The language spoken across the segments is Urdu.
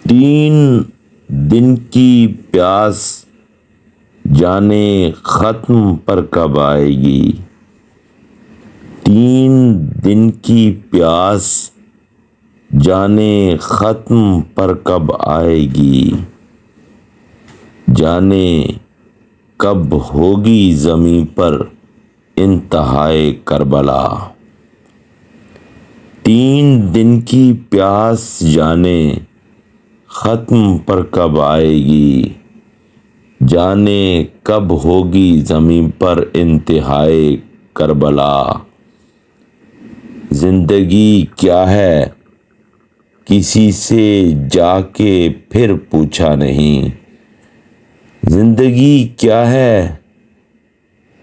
3 دن کی پیاس جانے ختم پر کب آئے گی؟ 3 دن کی پیاس جانے ختم پر کب آئے گی؟ جانے کب ہوگی زمیں پر انتہائے کربلا؟ 3 دن کی پیاس جانے ختم پر کب آئے گی؟ جانے کب ہوگی زمیں پر انتہائے کربلا؟ زندگی کیا ہے کسی سے جا کے پھر پوچھا نہیں؟ زندگی کیا ہے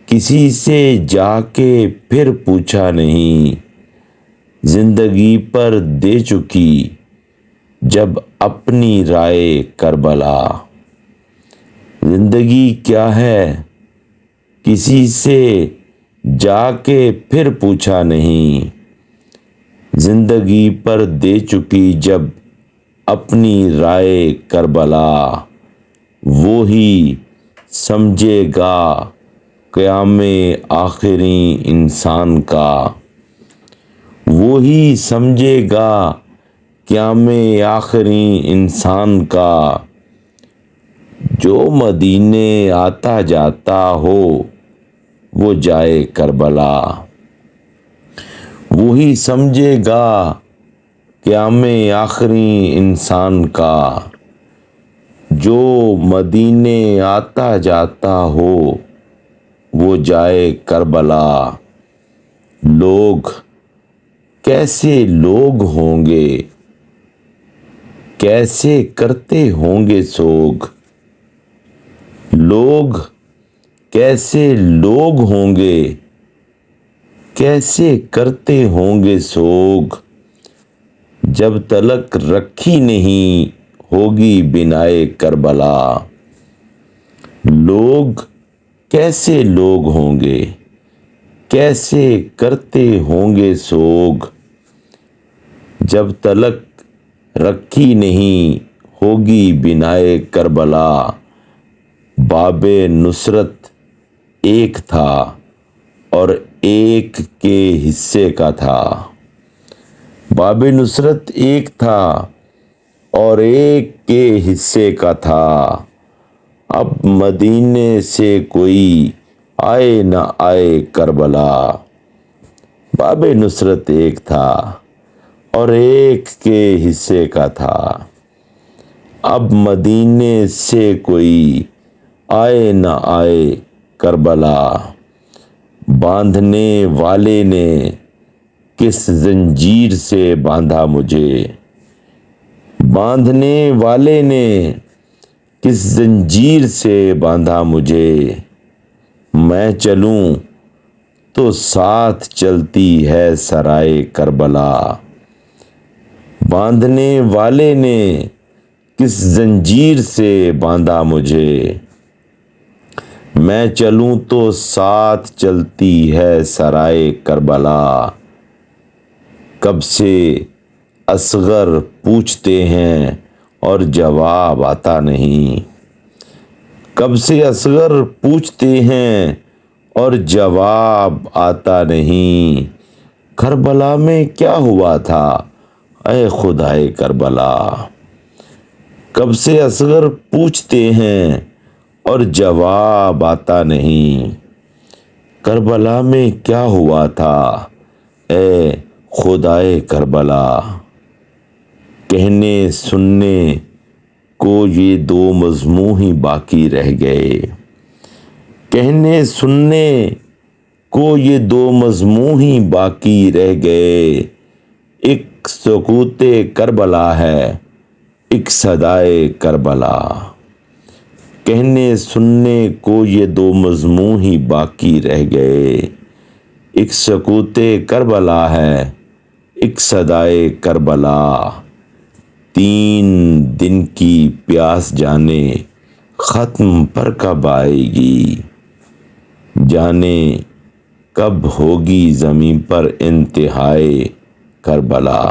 کسی سے جا کے پھر پوچھا نہیں؟ زندگی پر دے چکی جب اپنی رائے کربلا؟ زندگی کیا ہے کسی سے جا کے پھر پوچھا نہیں؟ زندگی پر دے چکی جب اپنی رائے کربلا؟ وہی سمجھے گا قیام آخری انسان کا، وہی سمجھے گا قیام آخری انسان کا، جو مدینے آتا جاتا ہو وہ جائے کربلا۔ وہی سمجھے گا قیام آخری انسان کا، جو مدینے آتا جاتا ہو وہ جائے کربلا۔ لوگ کیسے لوگ ہوں گے، کیسے کرتے ہوں گے سوگ؟ لوگ کیسے لوگ ہوں گے، کیسے کرتے ہوں گے سوگ؟ جب تلک رکھی نہیں ہوگی بنائے کربلا۔ لوگ کیسے لوگ ہوں گے، کیسے کرتے ہوں گے سوگ؟ جب تلک رکھی نہیں ہوگی بنائے کربلا۔ باب نصرت ایک تھا اور ایک کے حصے کا تھا۔ باب نصرت ایک تھا اور ایک کے حصے کا تھا۔ اب مدینے سے کوئی آئے نہ آئے کربلا۔ باب نصرت ایک تھا اور ایک کے حصے کا تھا۔ اب مدینے سے کوئی آئے نہ آئے کربلا۔ باندھنے والے نے کس زنجیر سے باندھا مجھے؟ باندھنے والے نے کس زنجیر سے باندھا مجھے؟ میں چلوں تو ساتھ چلتی ہے سرائے کربلا۔ باندھنے والے نے کس زنجیر سے باندھا مجھے؟ میں چلوں تو ساتھ چلتی ہے سرائے کربلا۔ کب سے اصغر پوچھتے ہیں اور جواب آتا نہیں؟ کب سے اصغر پوچھتے ہیں اور جواب آتا نہیں؟ کربلا میں کیا ہوا تھا اے خدائے کربلا؟ کب سے اصغر پوچھتے ہیں اور جواب آتا نہیں؟ کربلا میں کیا ہوا تھا اے خدائے کربلا؟ کہنے سننے کو یہ 2 مضمون ہی باقی رہ گئے۔ کہنے سننے کو یہ 2 مضمون ہی باقی رہ گئے۔ ایک سکوت کربلا ہے، ایک صدائے کربلا۔ کہنے سننے کو یہ 2 مضمون ہی باقی رہ گئے۔ ایک سکوت کربلا ہے، ایک صدائے کربلا۔ 3 دن کی پیاس جانے ختم پر کب آئے گی؟ جانے کب ہوگی زمیں پر انتہائے کربلا؟